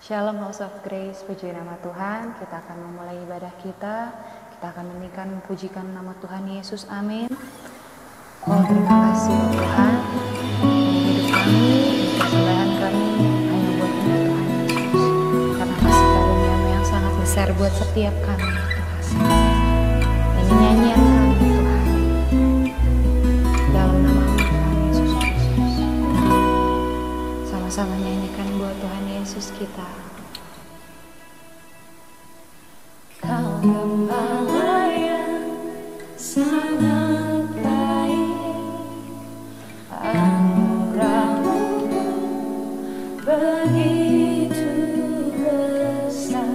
Shalom House of Grace, puji nama Tuhan. Kita akan memulai ibadah kita. Kita akan menyanyikan pujikan nama Tuhan Yesus. Amin. Oh, terima kasih Tuhan. Hidup kami, persembahan kami hanya buat Tuhan Yesus. Karena kasih karunia-Mu yang sangat besar buat setiap kami, Tuhan. Ini nyanyian kami, Tuhan. Dalam nama-Mu, Tuhan Yesus Kristus. Sama-sama nyanyikan buat Tuhan Yesus kita. Kau gembala yang sangat baik, anugerah-Mu begitu besar.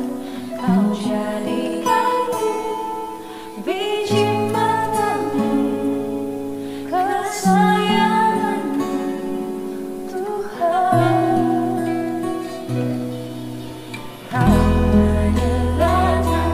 Kau jadikanku biji matamu, kesayangan-Mu Tuhan. Kau menyerahkan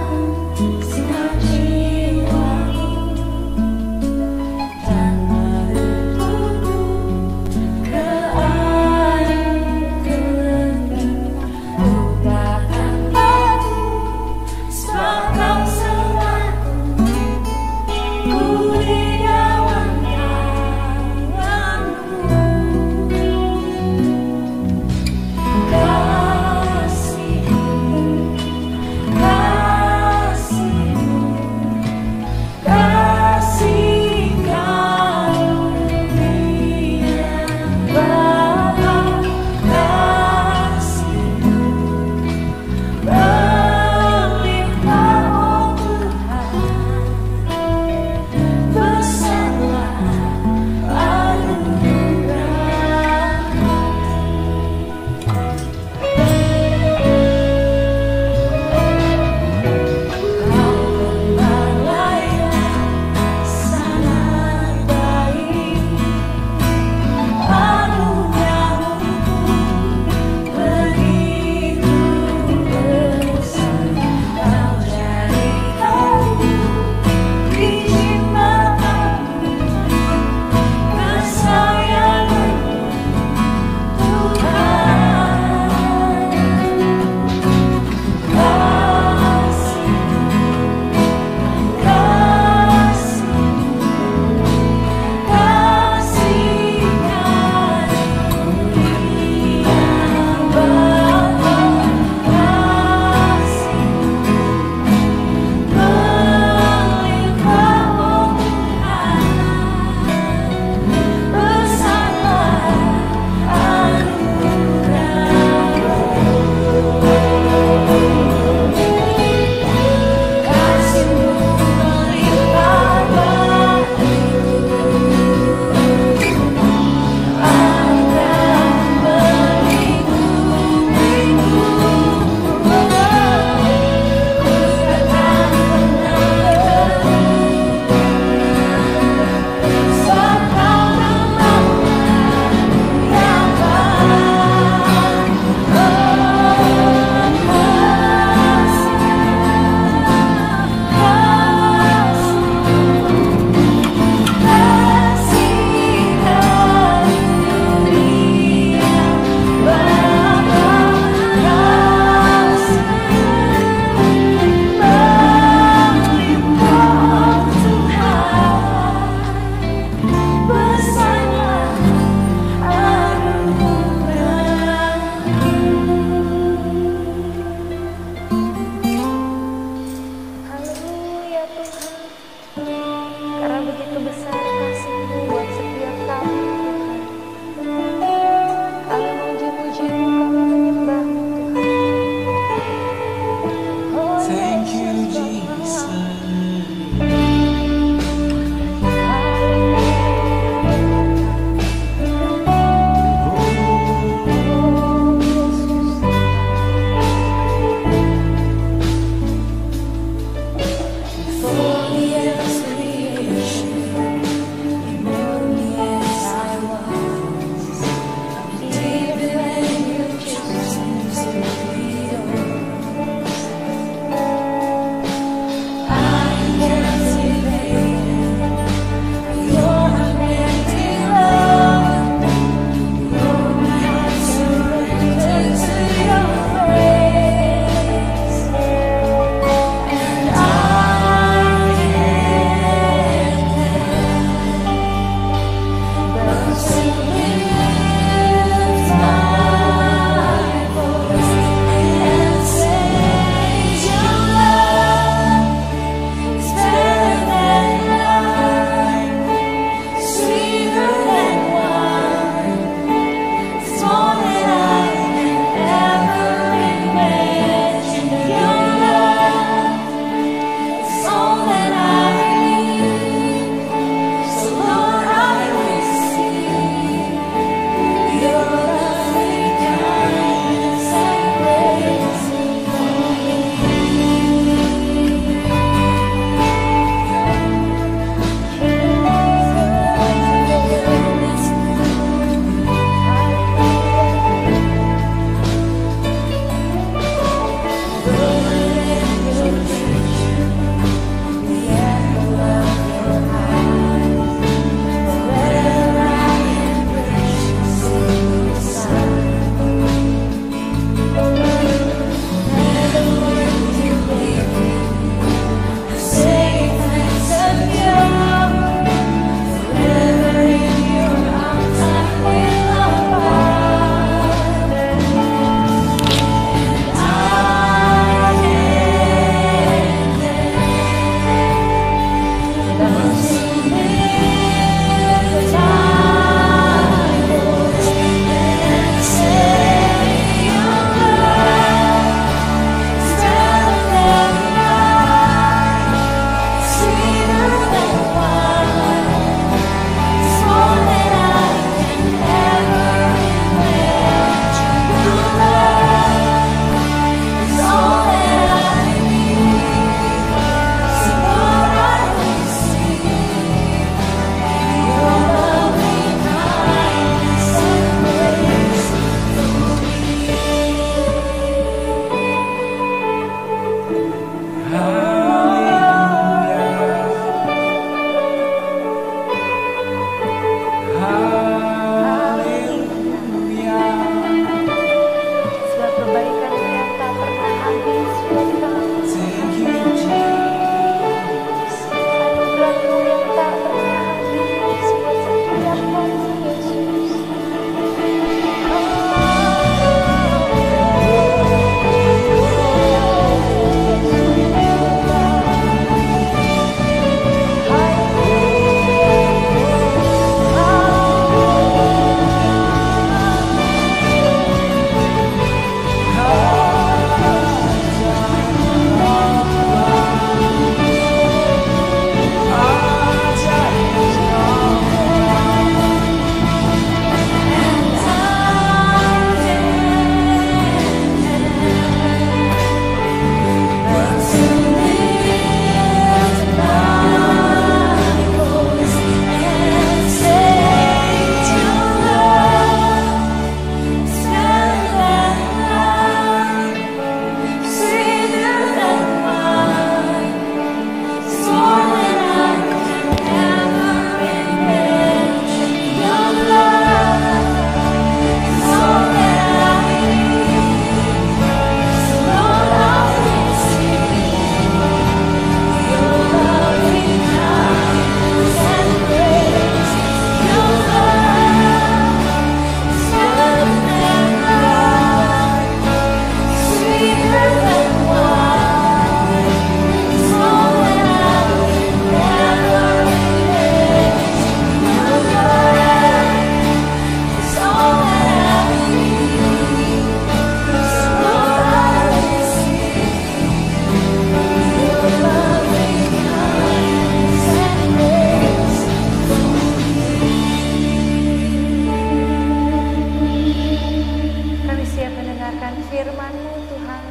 firman-Mu Tuhan.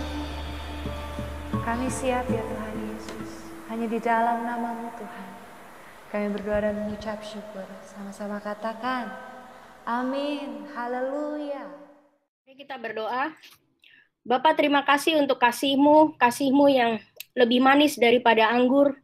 Kami siap ya Tuhan Yesus, hanya di dalam nama-Mu Tuhan. Kami berdoa dan mengucap syukur. Sama-sama katakan, amin, haleluya. Mari kita berdoa. Bapa, terima kasih untuk kasih-Mu, kasih-Mu yang lebih manis daripada anggur,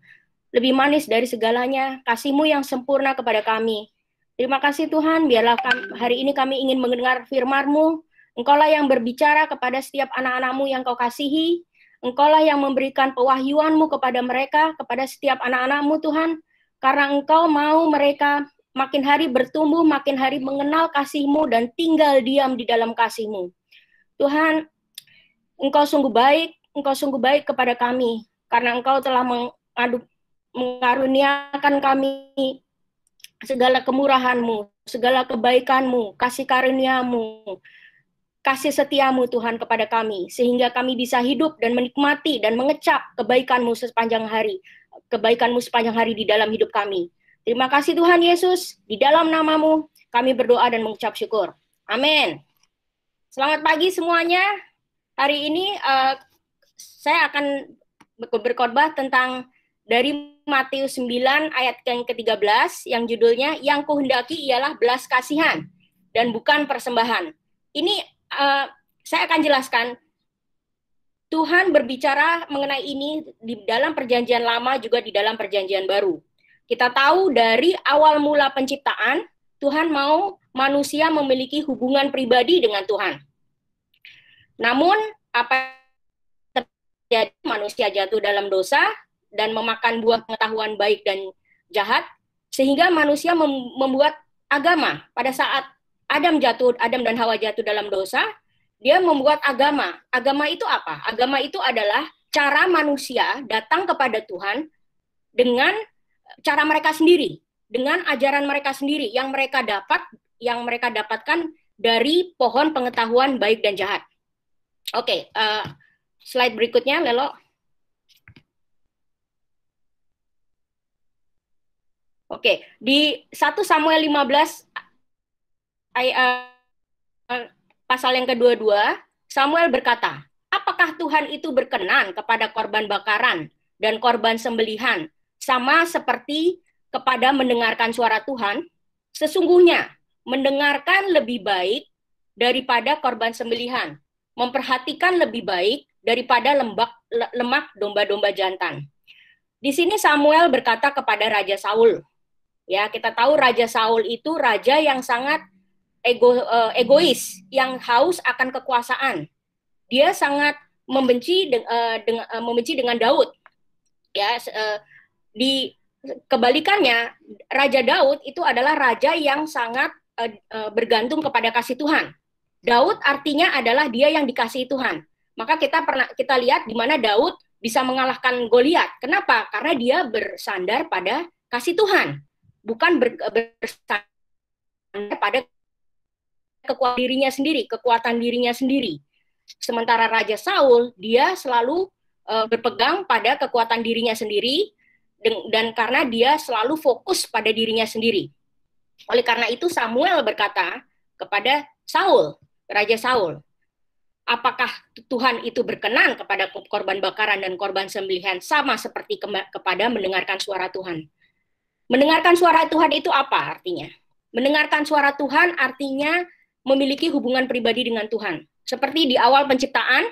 lebih manis dari segalanya, kasih-Mu yang sempurna kepada kami. Terima kasih Tuhan, biarlah hari ini kami ingin mendengar firman-Mu. Engkaulah yang berbicara kepada setiap anak-anak-Mu yang Kau kasihi. Engkaulah yang memberikan pewahyuan-Mu kepada mereka, kepada setiap anak-anak-Mu Tuhan. Karena Engkau mau mereka makin hari bertumbuh, makin hari mengenal kasih-Mu dan tinggal diam di dalam kasih-Mu. Tuhan, Engkau sungguh baik kepada kami. Karena Engkau telah mengaruniakan kami segala kemurahan-Mu, segala kebaikan-Mu, kasih karunia-Mu, kasih setia-Mu Tuhan kepada kami, sehingga kami bisa hidup dan menikmati dan mengecap kebaikan-Mu sepanjang hari di dalam hidup kami. Terima kasih Tuhan Yesus, di dalam nama-Mu kami berdoa dan mengucap syukur. Amin. Selamat pagi semuanya. Hari ini saya akan berkhotbah tentang dari Matius 9 ayat yang ke-13 yang judulnya yang kuhendaki ialah belas kasihan dan bukan persembahan. Ini saya akan jelaskan. Tuhan berbicara mengenai ini di dalam perjanjian lama juga di dalam perjanjian baru. Kita tahu dari awal mula penciptaan, Tuhan mau manusia memiliki hubungan pribadi dengan Tuhan. Namun, apa yang terjadi? Manusia jatuh dalam dosa dan memakan buah pengetahuan baik dan jahat, sehingga manusia membuat agama. Pada saat Adam dan Hawa jatuh dalam dosa, dia membuat agama. Agama itu apa? Agama itu adalah cara manusia datang kepada Tuhan dengan cara mereka sendiri, dengan ajaran mereka sendiri yang mereka dapatkan dari pohon pengetahuan baik dan jahat. Oke, slide berikutnya, Lelo. Oke, di 1 Samuel 15 pasal yang kedua-2, Samuel berkata, apakah Tuhan itu berkenan kepada korban bakaran dan korban sembelihan, sama seperti kepada mendengarkan suara Tuhan? Sesungguhnya, mendengarkan lebih baik daripada korban sembelihan, memperhatikan lebih baik daripada lemak domba-domba jantan. Di sini Samuel berkata kepada Raja Saul. Ya, kita tahu Raja Saul itu raja yang sangat egois, yang haus akan kekuasaan. Dia sangat membenci dengan Daud. Ya, di kebalikannya, Raja Daud itu adalah raja yang sangat bergantung kepada kasih Tuhan. Daud artinya adalah dia yang dikasihi Tuhan. Maka kita lihat di mana Daud bisa mengalahkan Goliat. Kenapa? Karena dia bersandar pada kasih Tuhan, bukan bersandar pada kekuatan dirinya sendiri. Sementara Raja Saul, dia selalu berpegang pada kekuatan dirinya sendiri, dan karena dia selalu fokus pada dirinya sendiri. Oleh karena itu Samuel berkata kepada Raja Saul, apakah Tuhan itu berkenan kepada korban bakaran dan korban sembelihan sama seperti kepada mendengarkan suara Tuhan? Mendengarkan suara Tuhan itu apa artinya? Mendengarkan suara Tuhan artinya memiliki hubungan pribadi dengan Tuhan. Seperti di awal penciptaan,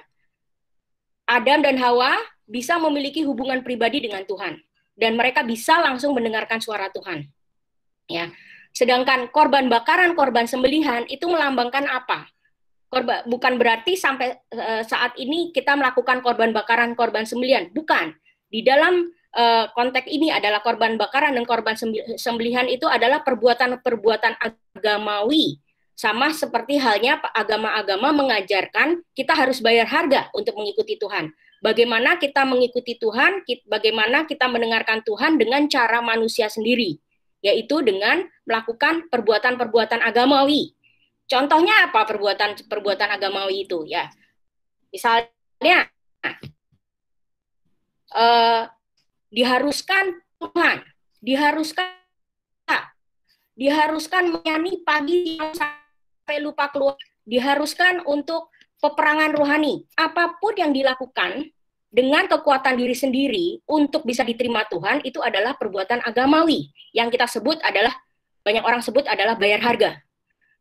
Adam dan Hawa bisa memiliki hubungan pribadi dengan Tuhan. Dan mereka bisa langsung mendengarkan suara Tuhan. Ya. Sedangkan korban bakaran, korban sembelihan itu melambangkan apa? Bukan berarti sampai saat ini kita melakukan korban bakaran, korban sembelihan. Bukan. Di dalam konteks ini adalah korban bakaran dan korban sembelihan itu adalah perbuatan-perbuatan agamawi. Sama seperti halnya agama-agama mengajarkan kita harus bayar harga untuk mengikuti Tuhan. Bagaimana kita mengikuti Tuhan, bagaimana kita mendengarkan Tuhan dengan cara manusia sendiri, yaitu dengan melakukan perbuatan-perbuatan agamawi. Contohnya apa perbuatan agamawi itu? Ya, misalnya diharuskan Tuhan, diharuskan menyanyi pagi sampai lupa keluar, diharuskan untuk peperangan rohani. Apapun yang dilakukan dengan kekuatan diri sendiri untuk bisa diterima Tuhan, itu adalah perbuatan agamawi. Yang kita sebut adalah, banyak orang sebut adalah bayar harga.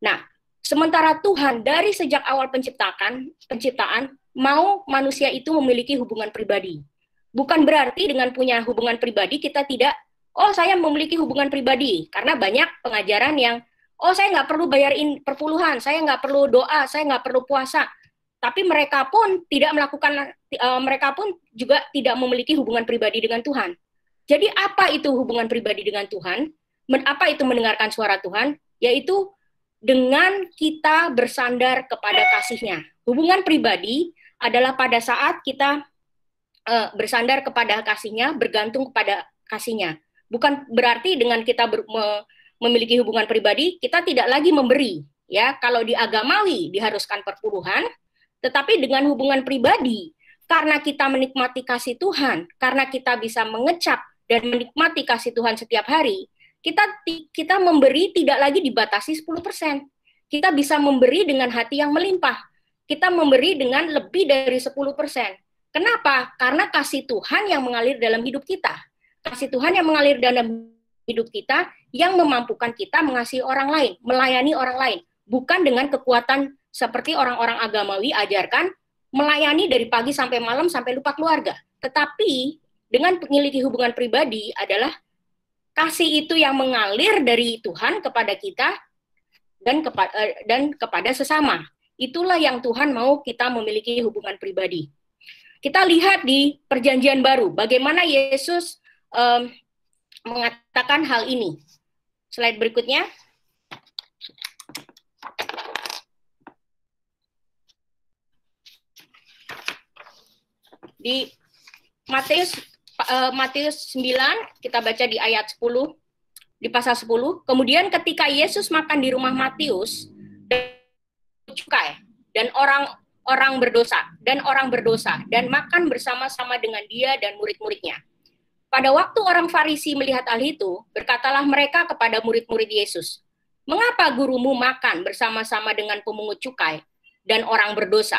Nah, sementara Tuhan dari sejak awal penciptaan mau manusia itu memiliki hubungan pribadi. Bukan berarti dengan punya hubungan pribadi kita tidak, oh saya memiliki hubungan pribadi. Karena banyak pengajaran yang, oh saya nggak perlu bayarin perpuluhan, saya nggak perlu doa, saya nggak perlu puasa. Tapi mereka pun tidak melakukan, mereka pun juga tidak memiliki hubungan pribadi dengan Tuhan. Jadi apa itu hubungan pribadi dengan Tuhan? Apa itu mendengarkan suara Tuhan? Yaitu dengan kita bersandar kepada kasih-Nya. Hubungan pribadi adalah pada saat kita bersandar kepada kasih-Nya, bergantung kepada kasih-Nya. Bukan berarti dengan kita memiliki hubungan pribadi, kita tidak lagi memberi. Ya, kalau di agamawi diharuskan perpuluhan, tetapi dengan hubungan pribadi, karena kita menikmati kasih Tuhan, karena kita bisa mengecap dan menikmati kasih Tuhan setiap hari, kita memberi tidak lagi dibatasi 10%. Kita bisa memberi dengan hati yang melimpah. Kita memberi dengan lebih dari 10%. Kenapa? Karena kasih Tuhan yang mengalir dalam hidup kita. Kasih Tuhan yang mengalir dalam hidup kita yang memampukan kita mengasihi orang lain, melayani orang lain. Bukan dengan kekuatan seperti orang-orang agamawi ajarkan, melayani dari pagi sampai malam sampai lupa keluarga. Tetapi dengan memiliki hubungan pribadi adalah kasih itu yang mengalir dari Tuhan kepada kita dan kepada sesama. Itulah yang Tuhan mau kita memiliki hubungan pribadi. Kita lihat di Perjanjian Baru bagaimana Yesus mengatakan hal ini. Slide berikutnya. Di Matius 9, kita baca di ayat 10, di pasal 10. Kemudian ketika Yesus makan di rumah Matius, cukai dan orang berdosa dan makan bersama-sama dengan dia dan murid-muridnya. Pada waktu orang Farisi melihat hal itu, berkatalah mereka kepada murid-murid Yesus, "Mengapa gurumu makan bersama-sama dengan pemungut cukai dan orang berdosa?"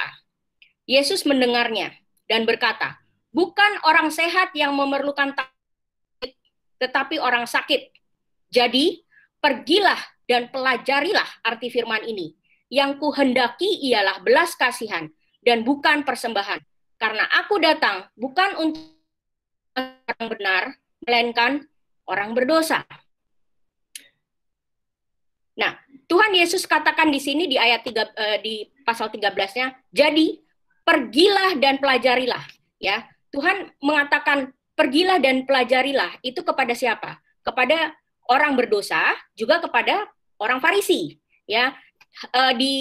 Yesus mendengarnya dan berkata, "Bukan orang sehat yang memerlukan tabib, tetapi orang sakit. Jadi, pergilah dan pelajarilah arti firman ini. Yang kuhendaki ialah belas kasihan dan bukan persembahan. Karena aku datang bukan untuk orang benar, melainkan orang berdosa." Nah, Tuhan Yesus katakan di sini di ayat 3, di pasal 13-nya, "Jadi pergilah dan pelajarilah." Ya, Tuhan mengatakan pergilah dan pelajarilah itu kepada siapa? Kepada orang berdosa, juga kepada orang Farisi. Ya,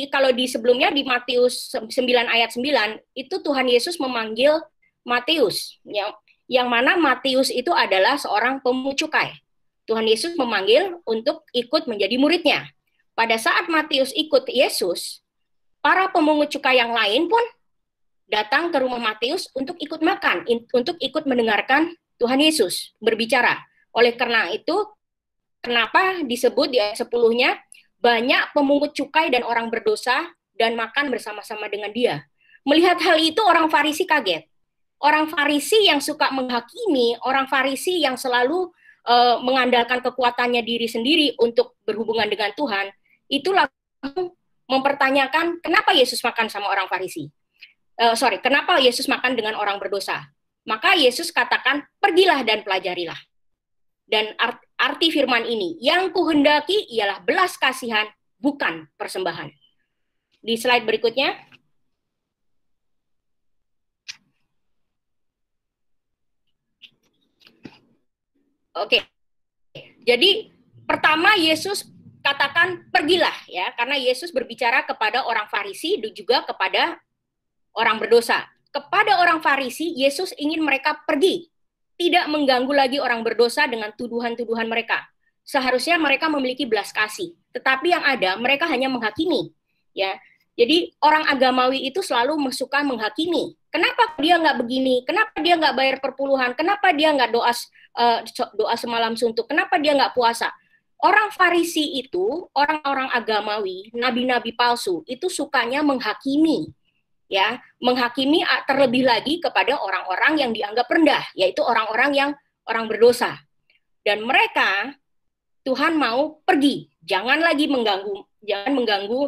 kalau di sebelumnya di Matius 9 ayat 9 itu Tuhan Yesus memanggil Matius, yang mana Matius itu adalah seorang pemungut cukai. Tuhan Yesus memanggil untuk ikut menjadi muridnya. Pada saat Matius ikut Yesus, para pemungut cukai yang lain pun datang ke rumah Matius untuk ikut makan, untuk ikut mendengarkan Tuhan Yesus berbicara. Oleh karena itu, kenapa disebut di ayat 10-nya, banyak pemungut cukai dan orang berdosa dan makan bersama-sama dengan dia. Melihat hal itu, orang Farisi kaget. Orang Farisi yang suka menghakimi, orang Farisi yang selalu mengandalkan kekuatannya diri sendiri untuk berhubungan dengan Tuhan, itu langsung mempertanyakan kenapa Yesus makan sama orang Farisi. Kenapa Yesus makan dengan orang berdosa? Maka Yesus katakan, pergilah dan pelajarilah. Dan arti firman ini, yang kuhendaki ialah belas kasihan, bukan persembahan. Di slide berikutnya. Oke. Jadi pertama Yesus katakan pergilah, ya, karena Yesus berbicara kepada orang Farisi dan juga kepada orang berdosa. Kepada orang Farisi, Yesus ingin mereka pergi, tidak mengganggu lagi orang berdosa dengan tuduhan-tuduhan mereka. Seharusnya mereka memiliki belas kasih, tetapi yang ada mereka hanya menghakimi. Ya, jadi orang agamawi itu selalu suka menghakimi. Kenapa dia nggak begini? Kenapa dia nggak bayar perpuluhan? Kenapa dia nggak doa semalam suntuk? Kenapa dia nggak puasa? Orang Farisi itu, orang-orang agamawi, nabi-nabi palsu, itu sukanya menghakimi. ya, menghakimi terlebih lagi kepada orang-orang yang dianggap rendah, yaitu orang-orang yang orang berdosa. Dan mereka Tuhan mau pergi, jangan lagi mengganggu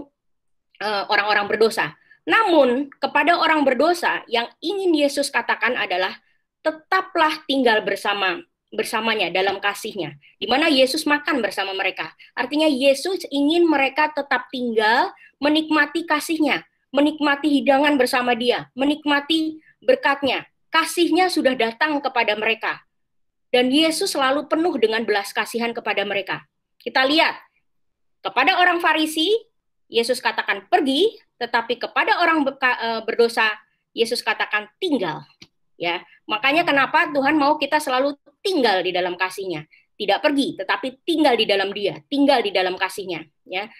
orang-orang berdosa. Namun kepada orang berdosa yang ingin Yesus katakan adalah tetaplah tinggal bersamanya dalam kasihnya, di mana Yesus makan bersama mereka. Artinya Yesus ingin mereka tetap tinggal menikmati kasihnya, menikmati hidangan bersama dia, menikmati berkatnya. Kasihnya sudah datang kepada mereka. Dan Yesus selalu penuh dengan belas kasihan kepada mereka. Kita lihat, kepada orang Farisi, Yesus katakan pergi, tetapi kepada orang berdosa, Yesus katakan tinggal. Ya, makanya kenapa Tuhan mau kita selalu tinggal di dalam kasihnya, tidak pergi, tetapi tinggal di dalam Dia, tinggal di dalam kasihnya. Ya,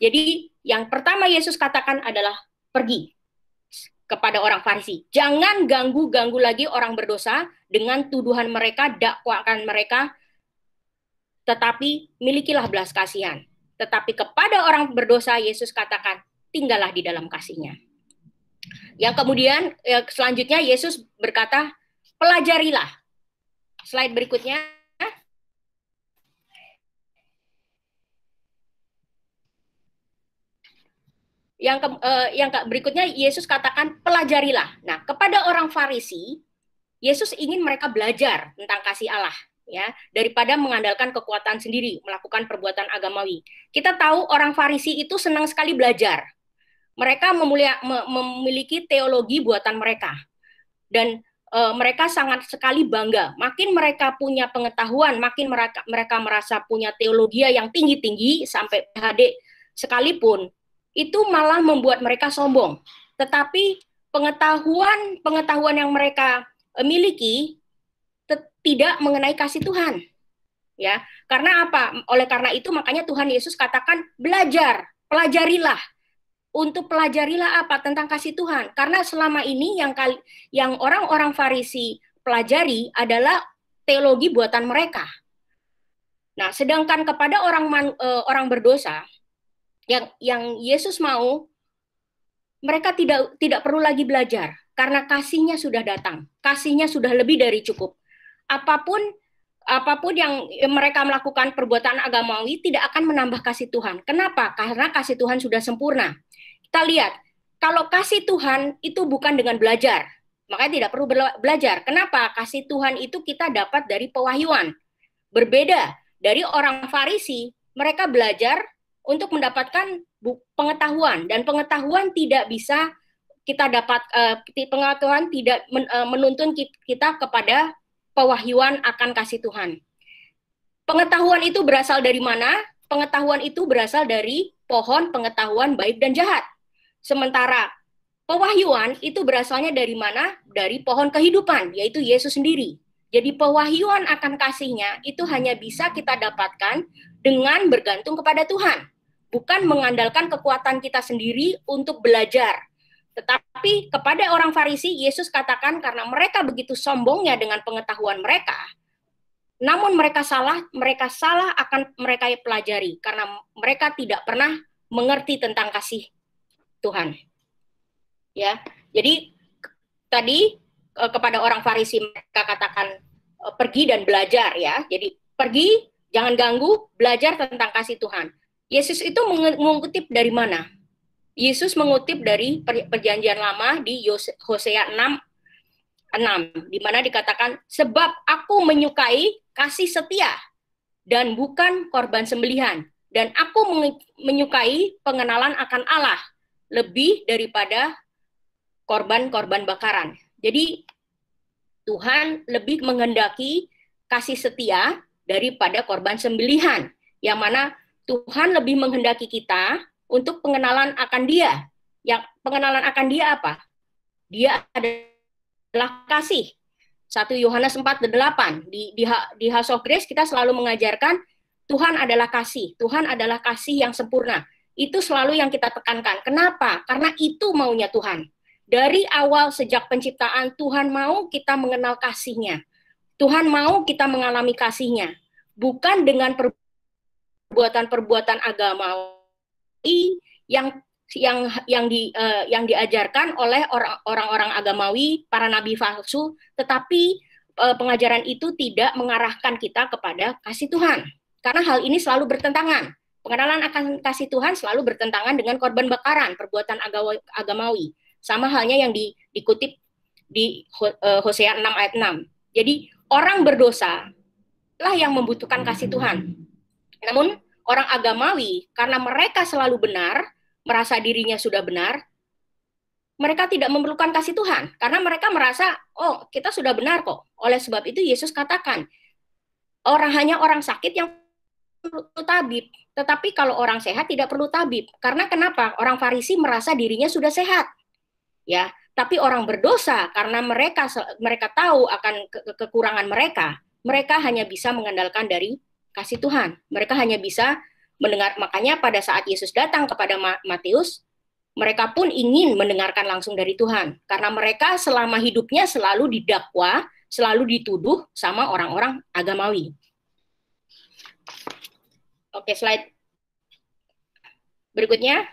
jadi yang pertama Yesus katakan adalah pergi kepada orang Farisi. Jangan ganggu lagi orang berdosa dengan tuduhan mereka, dakwakan mereka, tetapi milikilah belas kasihan. Tetapi kepada orang berdosa Yesus katakan tinggallah di dalam kasihnya. Yang kemudian selanjutnya Yesus berkata, pelajarilah. Slide berikutnya. Yang berikutnya Yesus katakan pelajarilah. Nah, kepada orang Farisi, Yesus ingin mereka belajar tentang kasih Allah, ya, daripada mengandalkan kekuatan sendiri, melakukan perbuatan agamawi. Kita tahu orang Farisi itu senang sekali belajar. Mereka memiliki teologi buatan mereka. Dan mereka sangat sekali bangga. Makin mereka punya pengetahuan, makin mereka merasa punya teologi yang tinggi-tinggi sampai PhD sekalipun, itu malah membuat mereka sombong. Tetapi pengetahuan yang mereka miliki tidak mengenai kasih Tuhan. Ya, karena apa? Oleh karena itu makanya Tuhan Yesus katakan belajar, pelajarilah. Untuk pelajarilah apa? Tentang kasih Tuhan. Karena selama ini yang orang-orang Farisi pelajari adalah teologi buatan mereka. Nah, sedangkan kepada orang berdosa yang Yesus mau, mereka tidak perlu lagi belajar karena kasihnya sudah datang. Kasihnya sudah lebih dari cukup. Apapun yang mereka melakukan perbuatan agamawi tidak akan menambah kasih Tuhan. Kenapa? Karena kasih Tuhan sudah sempurna. Kita lihat, kalau kasih Tuhan itu bukan dengan belajar, makanya tidak perlu belajar. Kenapa? Kasih Tuhan itu kita dapat dari pewahyuan. Berbeda dari orang Farisi, mereka belajar untuk mendapatkan pengetahuan, dan pengetahuan tidak bisa kita dapat, pengetahuan tidak menuntun kita kepada pewahyuan akan kasih Tuhan. Pengetahuan itu berasal dari mana? Pengetahuan itu berasal dari pohon pengetahuan baik dan jahat. Sementara pewahyuan itu berasalnya dari mana? Dari pohon kehidupan, yaitu Yesus sendiri. Jadi pewahyuan akan kasihnya itu hanya bisa kita dapatkan dengan bergantung kepada Tuhan. Bukan mengandalkan kekuatan kita sendiri untuk belajar. Tetapi kepada orang Farisi, Yesus katakan karena mereka begitu sombongnya dengan pengetahuan mereka, namun mereka salah akan mereka pelajari karena mereka tidak pernah mengerti tentang kasih Tuhan. Ya, jadi tadi kepada orang Farisi mereka katakan pergi dan belajar, ya. Jadi pergi, jangan ganggu, belajar tentang kasih Tuhan. Yesus itu mengutip dari mana? Yesus mengutip dari Perjanjian Lama di Hosea 6:6, di mana dikatakan, sebab aku menyukai kasih setia dan bukan korban sembelihan, dan aku menyukai pengenalan akan Allah lebih daripada korban-korban bakaran. Jadi Tuhan lebih menghendaki kasih setia daripada korban sembelihan, yang mana Tuhan lebih menghendaki kita untuk pengenalan akan Dia. Yang pengenalan akan Dia apa? Dia adalah kasih. 1 Yohanes 4:8 di House of Grace kita selalu mengajarkan Tuhan adalah kasih. Tuhan adalah kasih yang sempurna. Itu selalu yang kita tekankan. Kenapa? Karena itu maunya Tuhan. Dari awal sejak penciptaan Tuhan mau kita mengenal kasih-Nya. Tuhan mau kita mengalami kasih-Nya. Bukan dengan perbuatan-perbuatan agamawi yang yang diajarkan oleh orang-orang agamawi, para nabi palsu, tetapi pengajaran itu tidak mengarahkan kita kepada kasih Tuhan. Karena hal ini selalu bertentangan. Pengenalan akan kasih Tuhan selalu bertentangan dengan korban bakaran, perbuatan agamawi. Sama halnya yang dikutip di Hosea 6 ayat 6. Jadi orang berdosa lah yang membutuhkan kasih Tuhan. Namun orang agamawi, karena mereka selalu benar, merasa dirinya sudah benar, mereka tidak memerlukan kasih Tuhan. Karena mereka merasa, oh kita sudah benar kok. Oleh sebab itu Yesus katakan, hanya orang sakit yang perlu tabib. Tetapi kalau orang sehat tidak perlu tabib. Karena kenapa? Orang Farisi merasa dirinya sudah sehat. Ya, tapi orang berdosa karena mereka tahu akan kekurangan mereka hanya bisa mengandalkan dari kasih Tuhan. Mereka hanya bisa mendengar. Makanya pada saat Yesus datang kepada Matius, mereka pun ingin mendengarkan langsung dari Tuhan. Karena mereka selama hidupnya selalu didakwa, selalu dituduh sama orang-orang agamawi. Oke, slide berikutnya.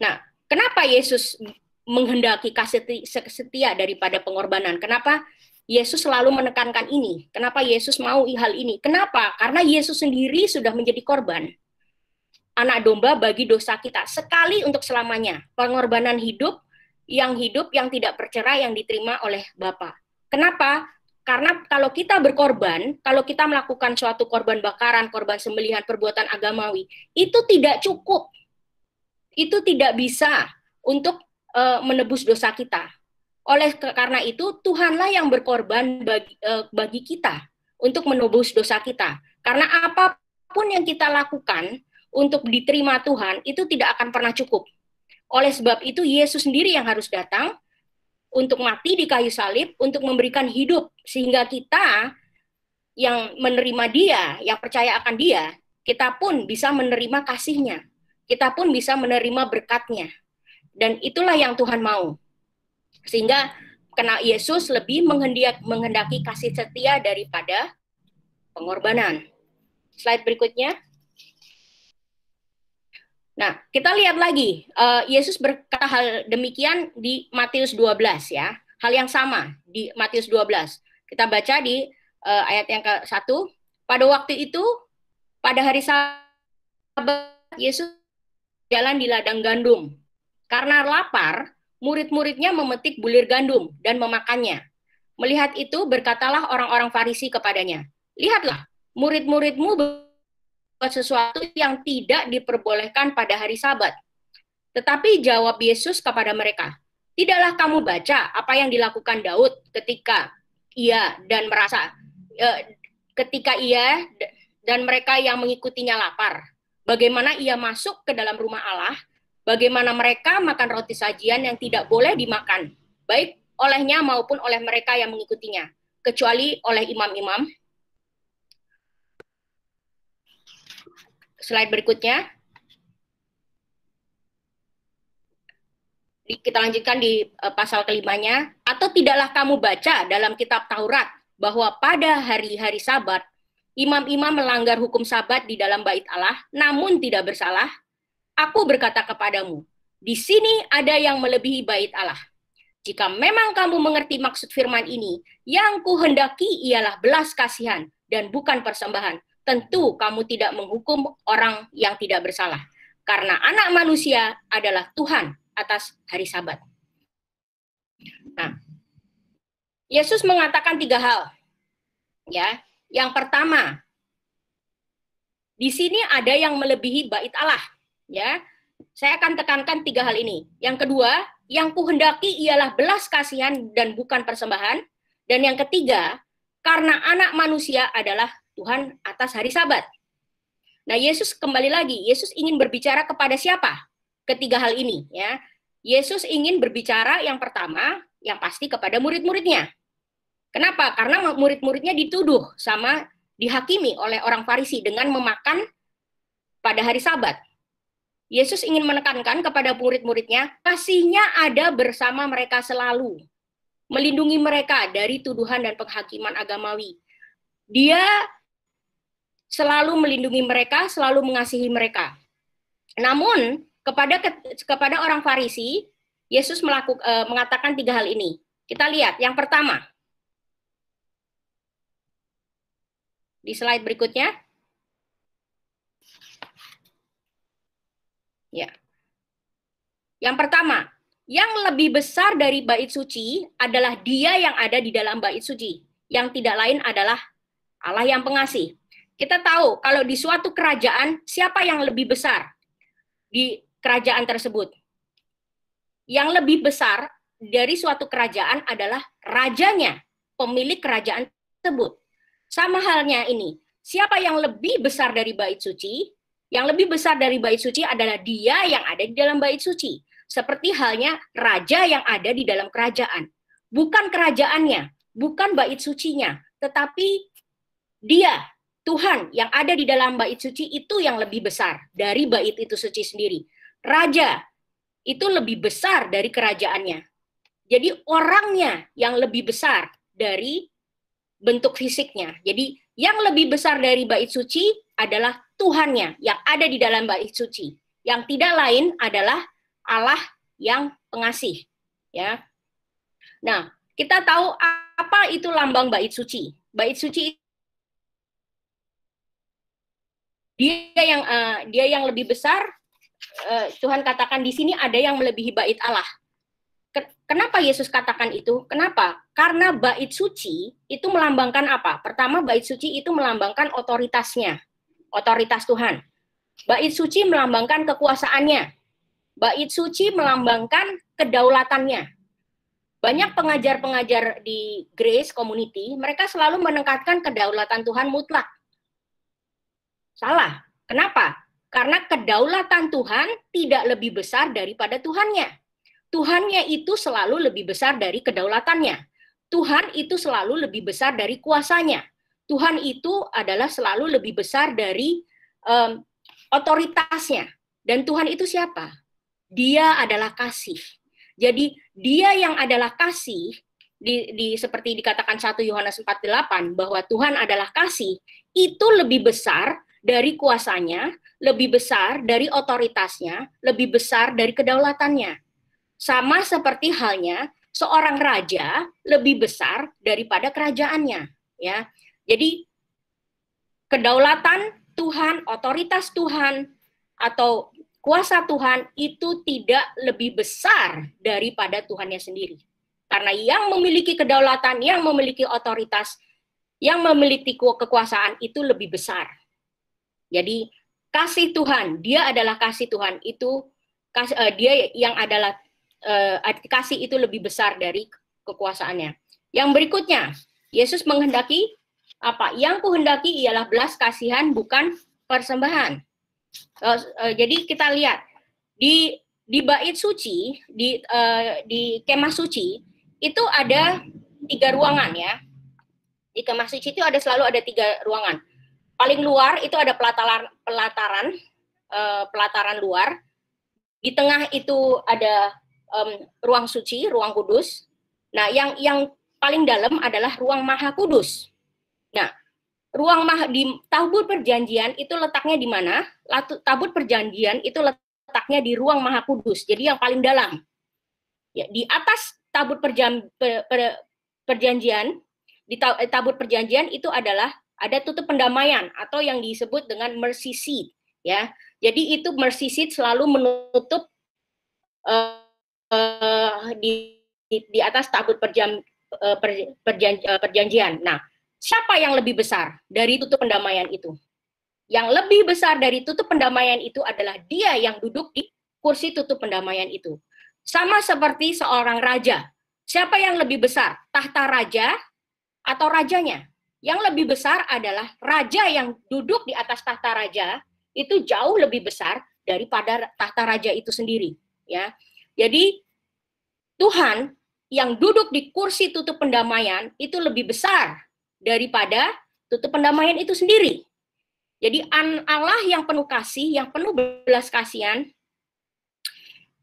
Nah, kenapa Yesus menghendaki kasih setia daripada pengorbanan? Kenapa Yesus selalu menekankan ini? Kenapa Yesus mau hal ini? Kenapa? Karena Yesus sendiri sudah menjadi korban. Anak domba bagi dosa kita. Sekali untuk selamanya. Pengorbanan hidup yang tidak bercerai yang diterima oleh Bapa. Kenapa? Karena kalau kita berkorban, kalau kita melakukan suatu korban bakaran, korban sembelihan, perbuatan agamawi, itu tidak cukup. Itu tidak bisa untuk menebus dosa kita. Karena itu Tuhanlah yang berkorban bagi kita untuk menebus dosa kita. Karena apapun yang kita lakukan untuk diterima Tuhan itu tidak akan pernah cukup. Oleh sebab itu Yesus sendiri yang harus datang untuk mati di kayu salib, untuk memberikan hidup sehingga kita yang menerima Dia, yang percaya akan Dia, kita pun bisa menerima kasih-Nya. Kita pun bisa menerima berkat-Nya. Dan itulah yang Tuhan mau. Sehingga karena Yesus lebih menghendaki kasih setia daripada pengorbanan. Slide berikutnya. Nah, kita lihat lagi. Yesus berkata hal demikian di Matius 12 ya. Hal yang sama di Matius 12. Kita baca di ayat yang ke-1. Pada waktu itu, pada hari Sabat, Yesus jalan di ladang gandum. Karena lapar, murid-muridnya memetik bulir gandum dan memakannya. Melihat itu, berkatalah orang-orang Farisi kepadanya, lihatlah, murid-muridmu sesuatu yang tidak diperbolehkan pada hari Sabat. Tetapi jawab Yesus kepada mereka, tidaklah kamu baca apa yang dilakukan Daud ketika ia dan mereka yang mengikutinya lapar. Bagaimana ia masuk ke dalam rumah Allah, bagaimana mereka makan roti sajian yang tidak boleh dimakan, baik olehnya maupun oleh mereka yang mengikutinya, kecuali oleh imam-imam. Slide berikutnya. Kita lanjutkan di pasal kelimanya. Atau tidaklah kamu baca dalam kitab Taurat bahwa pada hari-hari Sabat, imam-imam melanggar hukum Sabat di dalam bait Allah, namun tidak bersalah? Aku berkata kepadamu, di sini ada yang melebihi bait Allah. Jika memang kamu mengerti maksud firman ini, yang kuhendaki ialah belas kasihan dan bukan persembahan, tentu kamu tidak menghukum orang yang tidak bersalah. Karena anak manusia adalah Tuhan atas hari Sabat. Nah, Yesus mengatakan 3 hal. Ya, yang pertama, di sini ada yang melebihi bait Allah. Ya, saya akan tekankan 3 hal ini. Yang kedua, yang kuhendaki ialah belas kasihan dan bukan persembahan. Dan yang ketiga, karena anak manusia adalah Tuhan atas hari Sabat. Nah, Yesus kembali lagi, Yesus ingin berbicara kepada siapa? Ketiga hal ini, ya. Yesus ingin berbicara yang pertama, yang pasti kepada murid-muridnya. Kenapa? Karena murid-muridnya dituduh sama dihakimi oleh orang Farisi dengan memakan pada hari Sabat. Yesus ingin menekankan kepada murid-muridnya, kasih-Nya ada bersama mereka selalu, melindungi mereka dari tuduhan dan penghakiman agamawi. Dia selalu melindungi mereka, selalu mengasihi mereka. Namun, Kepada orang Farisi, Yesus mengatakan 3 hal ini. Kita lihat yang pertama. Di slide berikutnya. Ya. Yang pertama, yang lebih besar dari bait suci adalah Dia yang ada di dalam bait suci, yang tidak lain adalah Allah yang pengasih. Kita tahu kalau di suatu kerajaan, siapa yang lebih besar di kerajaan tersebut? Yang lebih besar dari suatu kerajaan adalah rajanya, pemilik kerajaan tersebut. Sama halnya ini, siapa yang lebih besar dari bait suci? Yang lebih besar dari bait suci adalah Dia yang ada di dalam bait suci. Seperti halnya raja yang ada di dalam kerajaan. Bukan kerajaannya, bukan bait sucinya, tetapi Dia, Tuhan yang ada di dalam bait suci itu yang lebih besar dari bait itu suci sendiri. Raja itu lebih besar dari kerajaannya. Jadi orangnya yang lebih besar dari bentuk fisiknya. Jadi yang lebih besar dari bait suci adalah Tuhannya yang ada di dalam bait suci. Yang tidak lain adalah Allah yang pengasih. Ya. Nah, kita tahu apa itu lambang bait suci. Bait suci dia yang lebih besar. Tuhan katakan di sini ada yang melebihi bait Allah. Kenapa Yesus katakan itu? Kenapa? Karena bait suci itu melambangkan apa? Pertama, bait suci itu melambangkan otoritasnya, otoritas Tuhan. Bait suci melambangkan kekuasaannya. Bait suci melambangkan kedaulatannya. Banyak pengajar-pengajar di Grace Community, mereka selalu menekankan kedaulatan Tuhan mutlak. Salah. Kenapa? Karena kedaulatan Tuhan tidak lebih besar daripada Tuhannya. Tuhannya itu selalu lebih besar dari kedaulatannya. Tuhan itu selalu lebih besar dari kuasanya. Tuhan itu adalah selalu lebih besar dari otoritasnya. Dan Tuhan itu siapa? Dia adalah kasih. Jadi Dia yang adalah kasih, seperti dikatakan 1 Yohanes 4:8 bahwa Tuhan adalah kasih, itu lebih besar dari kuasanya, lebih besar dari otoritasnya, lebih besar dari kedaulatannya. Sama seperti halnya seorang raja lebih besar daripada kerajaannya, ya. Jadi kedaulatan Tuhan, otoritas Tuhan atau kuasa Tuhan itu tidak lebih besar daripada Tuhannya sendiri. Karena yang memiliki kedaulatan, yang memiliki otoritas, yang memiliki kekuasaan itu lebih besar. Jadi kasih Tuhan, Dia adalah kasih Tuhan itu, Dia yang adalah kasih itu lebih besar dari kekuasaannya. Yang berikutnya, Yesus menghendaki apa? Yang kuhendaki ialah belas kasihan, bukan persembahan. Jadi kita lihat di bait suci, di kemah suci itu ada 3 ruangan, ya. Di kemah suci itu selalu ada 3 ruangan. Paling luar itu ada pelataran luar. Di tengah itu ada ruang suci, ruang kudus. Nah, yang paling dalam adalah ruang maha kudus. Nah, di tabut perjanjian itu letaknya di mana? Tabut perjanjian itu letaknya di ruang maha kudus. Jadi yang paling dalam. Ya, di atas tabut perjanjian, di tabut perjanjian itu adalah ada tutup pendamaian atau yang disebut dengan mercy seat, ya. Jadi itu mercy seat selalu menutup di atas tabut perjanjian. Nah, siapa yang lebih besar dari tutup pendamaian itu? Yang lebih besar dari tutup pendamaian itu adalah Dia yang duduk di kursi tutup pendamaian itu. Sama seperti seorang raja. Siapa yang lebih besar? Tahta raja atau rajanya? Yang lebih besar adalah raja yang duduk di atas tahta raja, itu jauh lebih besar daripada tahta raja itu sendiri, ya. Jadi Tuhan yang duduk di kursi tutup pendamaian itu lebih besar daripada tutup pendamaian itu sendiri. Jadi Allah yang penuh kasih, yang penuh belas kasihan,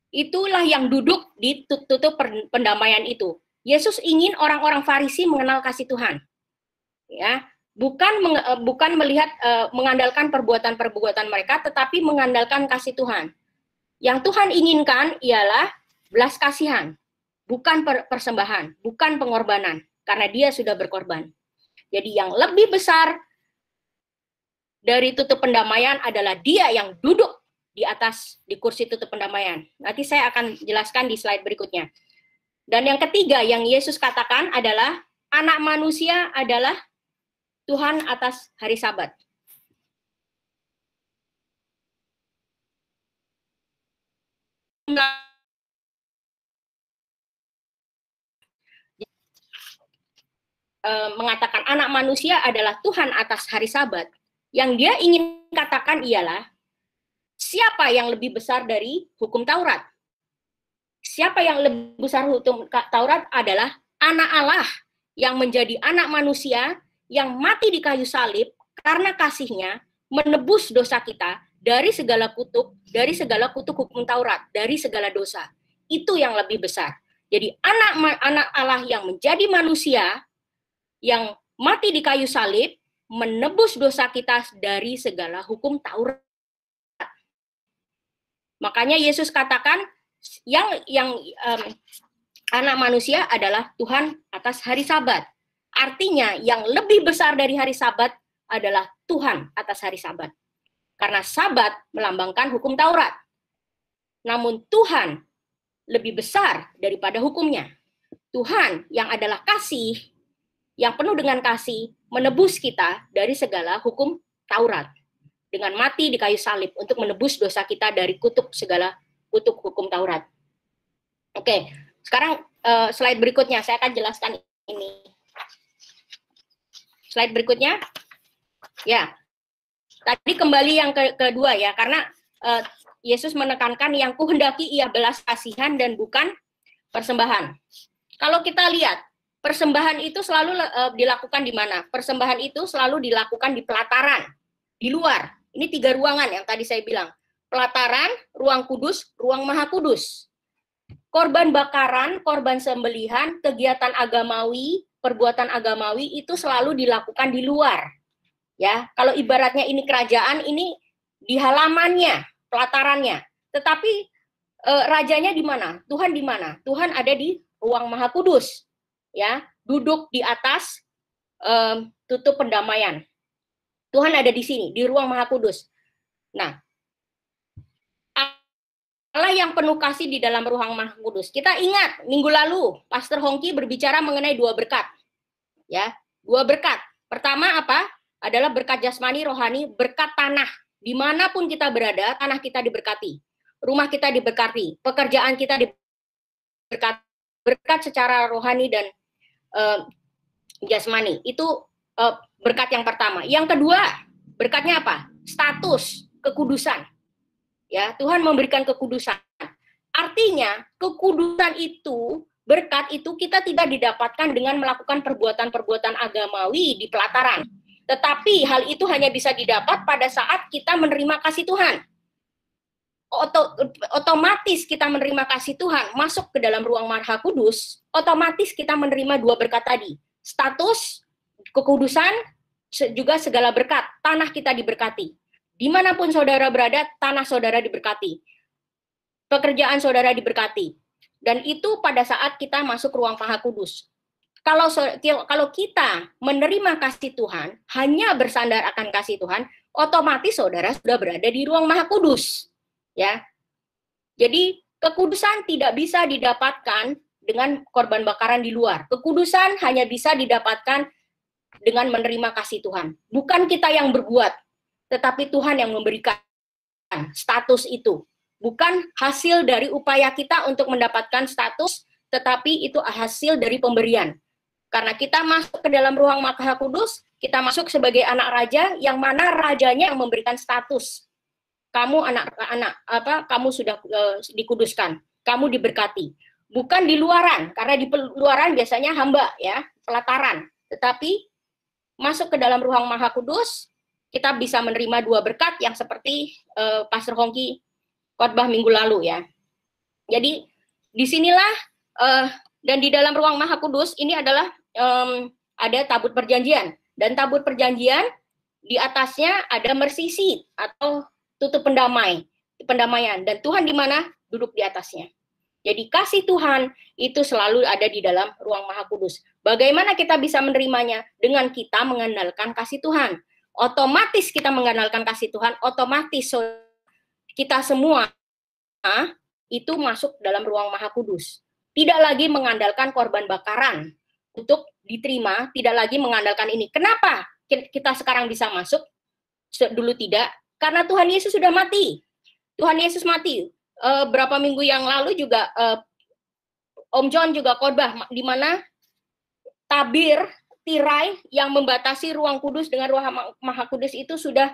itulah yang duduk di tutup pendamaian itu. Yesus ingin orang-orang Farisi mengenal kasih Tuhan, ya, bukan melihat mengandalkan perbuatan-perbuatan mereka, tetapi mengandalkan kasih Tuhan. Yang Tuhan inginkan ialah belas kasihan, bukan persembahan, bukan pengorbanan, karena dia sudah berkorban. Jadi yang lebih besar dari tutup pendamaian adalah dia yang duduk di kursi tutup pendamaian. Nanti saya akan jelaskan di slide berikutnya. Dan yang ketiga yang Yesus katakan adalah anak manusia adalah Tuhan atas hari Sabat. Mengatakan anak manusia adalah Tuhan atas hari Sabat, yang dia ingin katakan ialah siapa yang lebih besar dari hukum Taurat? Siapa yang lebih besar hukum Taurat adalah anak Allah yang menjadi anak manusia yang mati di kayu salib karena kasihnya menebus dosa kita dari segala kutuk hukum Taurat, dari segala dosa. Itu yang lebih besar. Jadi anak Allah yang menjadi manusia yang mati di kayu salib menebus dosa kita dari segala hukum Taurat. Makanya Yesus katakan yang anak manusia adalah Tuhan atas hari Sabat. Artinya yang lebih besar dari hari Sabat adalah Tuhan atas hari Sabat. Karena Sabat melambangkan hukum Taurat. Namun Tuhan lebih besar daripada hukumnya. Tuhan yang adalah kasih, yang penuh dengan kasih, menebus kita dari segala hukum Taurat. Dengan mati di kayu salib untuk menebus dosa kita dari kutuk hukum Taurat. Oke, sekarang slide berikutnya saya akan jelaskan ini. Slide berikutnya. Ya, tadi kembali yang kedua ya, karena Yesus menekankan yang kuhendaki ia belas kasihan dan bukan persembahan. Kalau kita lihat, persembahan itu selalu dilakukan di mana? Persembahan itu selalu dilakukan di pelataran, di luar. Ini 3 ruangan yang tadi saya bilang. Pelataran, ruang kudus, ruang maha kudus. Korban bakaran, korban sembelihan, kegiatan agamawi, perbuatan agamawi itu selalu dilakukan di luar. Ya, kalau ibaratnya ini kerajaan, ini di halamannya, pelatarannya. Tetapi rajanya di mana? Tuhan di mana? Tuhan ada di ruang maha kudus. Ya, duduk di atas tutup pendamaian. Tuhan ada di sini, di ruang maha kudus. Nah, Allah yang penuh kasih di dalam ruang maha kudus. Kita ingat, minggu lalu, Pastor Hongki berbicara mengenai 2 berkat. Ya, 2 berkat. Pertama apa? Adalah berkat jasmani, rohani, berkat tanah. Dimanapun kita berada, tanah kita diberkati. Rumah kita diberkati. Pekerjaan kita diberkati. Berkat secara rohani dan jasmani. Itu berkat yang pertama. Yang kedua, berkatnya apa? Status, kekudusan. Ya, Tuhan memberikan kekudusan. Artinya, kekudusan itu, berkat itu kita tidak didapatkan dengan melakukan perbuatan-perbuatan agamawi di pelataran. Tetapi hal itu hanya bisa didapat pada saat kita menerima kasih Tuhan. Otomatis kita menerima kasih Tuhan, masuk ke dalam ruang maha kudus, otomatis kita menerima 2 berkat tadi. Status, kekudusan, juga segala berkat. Tanah kita diberkati. Dimanapun saudara berada, tanah saudara diberkati. Pekerjaan saudara diberkati. Dan itu pada saat kita masuk ruang maha kudus. Kalau kita menerima kasih Tuhan, hanya bersandar akan kasih Tuhan, otomatis saudara sudah berada di ruang maha kudus. Ya. Jadi kekudusan tidak bisa didapatkan dengan korban bakaran di luar. Kekudusan hanya bisa didapatkan dengan menerima kasih Tuhan. Bukan kita yang berbuat, tetapi Tuhan yang memberikan status itu. Bukan hasil dari upaya kita untuk mendapatkan status, tetapi itu hasil dari pemberian. Karena kita masuk ke dalam ruang maha kudus, kita masuk sebagai anak raja, yang mana rajanya yang memberikan status. Kamu kamu sudah dikuduskan, kamu diberkati. Bukan di luaran, karena di luaran biasanya hamba ya, pelataran. Tetapi masuk ke dalam ruang maha kudus, kita bisa menerima 2 berkat yang seperti Pastor Hongki khotbah minggu lalu ya. Jadi disinilah dan di dalam ruang maha kudus ini adalah ada tabut perjanjian, dan tabut perjanjian di atasnya ada mercy seat atau tutup pendamai. pendamaian, dan Tuhan di mana? Duduk di atasnya. Jadi kasih Tuhan itu selalu ada di dalam ruang Maha Kudus. Bagaimana kita bisa menerimanya? Dengan kita mengandalkan kasih Tuhan. Otomatis kita mengandalkan kasih Tuhan, otomatis kita semua itu masuk dalam ruang Maha Kudus. Tidak lagi mengandalkan korban bakaran untuk diterima, tidak lagi mengandalkan ini. Kenapa kita sekarang bisa masuk? Dulu tidak, karena Tuhan Yesus sudah mati. Tuhan Yesus mati. Berapa minggu yang lalu juga Om John juga khotbah di mana tabir tirai yang membatasi ruang kudus dengan ruang Maha Kudus itu sudah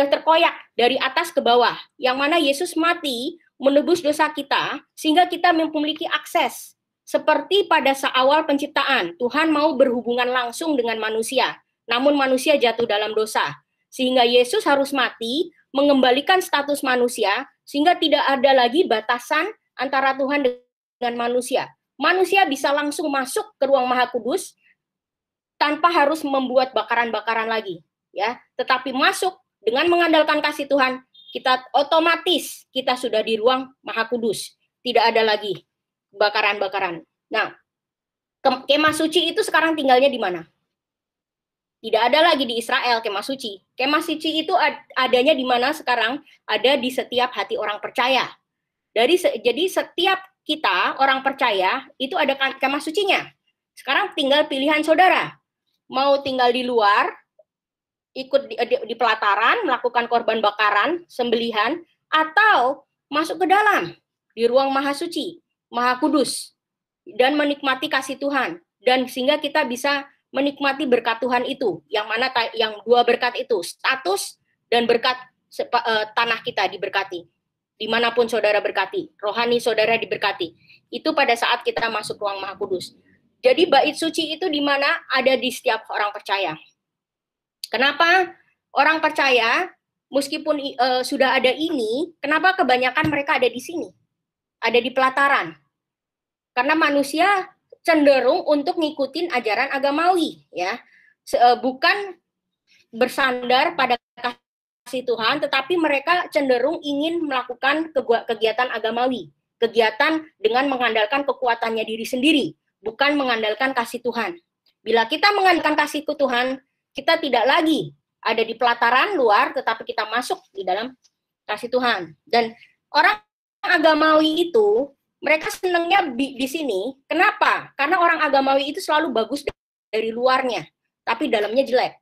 terkoyak dari atas ke bawah, yang mana Yesus mati menebus dosa kita sehingga kita memiliki akses. Seperti pada awal penciptaan, Tuhan mau berhubungan langsung dengan manusia, namun manusia jatuh dalam dosa. Sehingga Yesus harus mati, mengembalikan status manusia, sehingga tidak ada lagi batasan antara Tuhan dengan manusia. Manusia bisa langsung masuk ke ruang Maha Kudus tanpa harus membuat bakaran-bakaran lagi, ya. Tetapi masuk dengan mengandalkan kasih Tuhan, kita otomatis kita sudah di ruang Maha Kudus. Tidak ada lagi bakaran-bakaran. Nah, kemah suci itu sekarang tinggalnya di mana? Tidak ada lagi di Israel kemah suci. Kemah suci itu adanya di mana sekarang? Ada di setiap hati orang percaya. Jadi setiap kita orang percaya itu ada kemah sucinya. Sekarang tinggal pilihan saudara. Mau tinggal di luar, ikut di pelataran, melakukan korban bakaran, sembelihan, atau masuk ke dalam di ruang Maha Suci, Maha Kudus, dan menikmati kasih Tuhan, dan sehingga kita bisa menikmati berkat Tuhan itu, yang mana yang dua berkat itu, status dan berkat tanah kita diberkati, dimanapun saudara berkati, rohani saudara diberkati, itu pada saat kita masuk ruang Maha Kudus. Jadi bait suci itu di mana? Ada di setiap orang percaya. Kenapa orang percaya, meskipun sudah ada ini, kenapa kebanyakan mereka ada di sini? Ada di pelataran. Karena manusia cenderung untuk ngikutin ajaran agamawi, ya, bukan bersandar pada kasih Tuhan, tetapi mereka cenderung ingin melakukan kegiatan agamawi, kegiatan dengan mengandalkan kekuatannya diri sendiri, bukan mengandalkan kasih Tuhan. Bila kita mengandalkan kasih Tuhan, kita tidak lagi ada di pelataran luar, tetapi kita masuk di dalam kasih Tuhan. Dan orang agamawi itu, mereka senangnya di sini. Kenapa? Karena orang agamawi itu selalu bagus dari luarnya, tapi dalamnya jelek.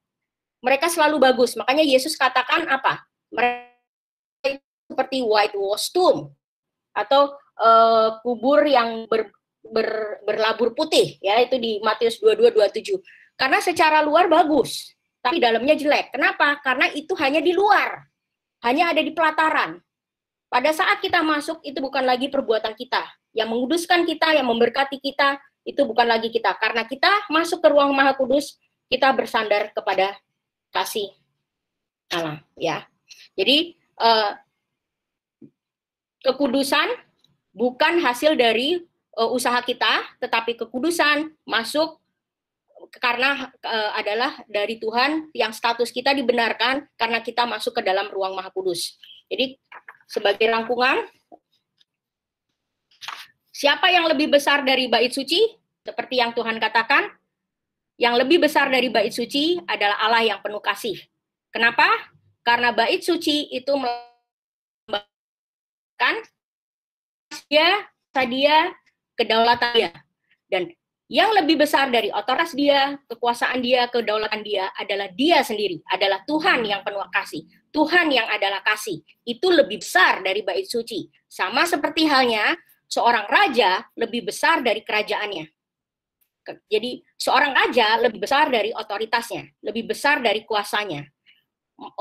Mereka selalu bagus. Makanya Yesus katakan apa? Mereka seperti whitewash tomb atau kubur yang berlabur putih, ya, itu di Matius 22:27. Karena secara luar bagus, tapi dalamnya jelek. Kenapa? Karena itu hanya di luar, hanya ada di pelataran. Pada saat kita masuk, itu bukan lagi perbuatan kita. Yang menguduskan kita, yang memberkati kita, itu bukan lagi kita. Karena kita masuk ke ruang Maha Kudus, kita bersandar kepada kasih Allah. Ya. Jadi, kekudusan bukan hasil dari usaha kita, tetapi kekudusan masuk karena adalah dari Tuhan, yang status kita dibenarkan karena kita masuk ke dalam ruang Maha Kudus. Jadi, sebagai rangkuman, siapa yang lebih besar dari bait suci? Seperti yang Tuhan katakan, yang lebih besar dari bait suci adalah Allah yang penuh kasih. Kenapa? Karena bait suci itu melambangkan dia, kedaulatan dia. Dan yang lebih besar dari otoritas dia, kekuasaan dia, kedaulatan dia adalah dia sendiri, adalah Tuhan yang penuh kasih. Tuhan yang adalah kasih, itu lebih besar dari bait suci. Sama seperti halnya, seorang raja lebih besar dari kerajaannya. Jadi, seorang raja lebih besar dari otoritasnya, lebih besar dari kuasanya.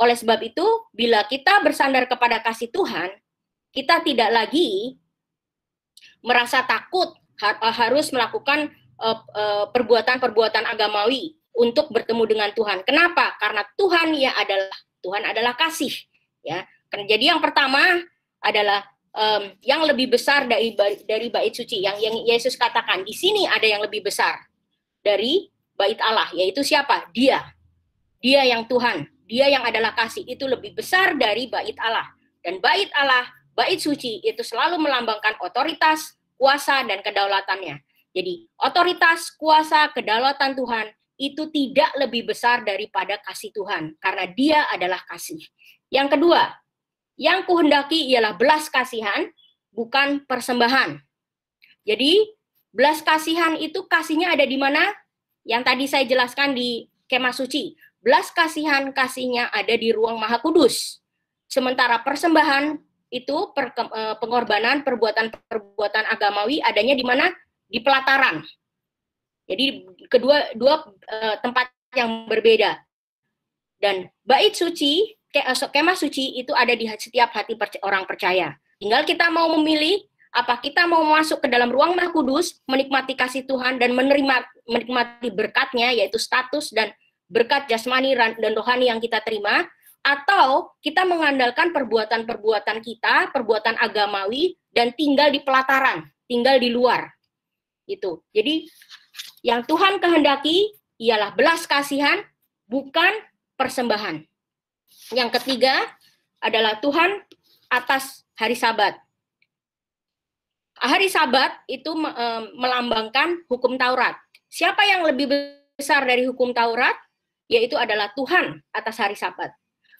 Oleh sebab itu, bila kita bersandar kepada kasih Tuhan, kita tidak lagi merasa takut harus melakukan perbuatan-perbuatan agamawi untuk bertemu dengan Tuhan. Kenapa? Karena Tuhan adalah kasih, ya. Jadi yang pertama adalah yang lebih besar dari bait suci, yang Yesus katakan di sini ada yang lebih besar dari bait Allah, yaitu siapa? Dia yang Tuhan, dia yang adalah kasih, itu lebih besar dari bait Allah. Dan bait Allah, bait suci itu selalu melambangkan otoritas, kuasa, dan kedaulatannya. Jadi otoritas, kuasa, kedaulatan Tuhan itu tidak lebih besar daripada kasih Tuhan, karena Dia adalah kasih. Yang kedua, yang kuhendaki ialah belas kasihan, bukan persembahan. Jadi belas kasihan itu kasihnya ada di mana? Yang tadi saya jelaskan di kemah suci. Belas kasihan kasihnya ada di ruang maha kudus. Sementara persembahan itu pengorbanan, perbuatan agamawi adanya di mana? Di pelataran. Jadi dua tempat yang berbeda. Dan bait suci, kemah suci itu ada di setiap hati orang percaya. Tinggal kita mau memilih apa kita mau masuk ke dalam ruang maha kudus, menikmati kasih Tuhan dan menikmati berkatnya, yaitu status dan berkat jasmani dan rohani yang kita terima, atau kita mengandalkan perbuatan-perbuatan kita, perbuatan agamawi, dan tinggal di pelataran, tinggal di luar. Itu. Jadi yang Tuhan kehendaki ialah belas kasihan, bukan persembahan. Yang ketiga adalah Tuhan atas hari Sabat. Hari Sabat itu melambangkan hukum Taurat. Siapa yang lebih besar dari hukum Taurat? Yaitu adalah Tuhan atas hari Sabat.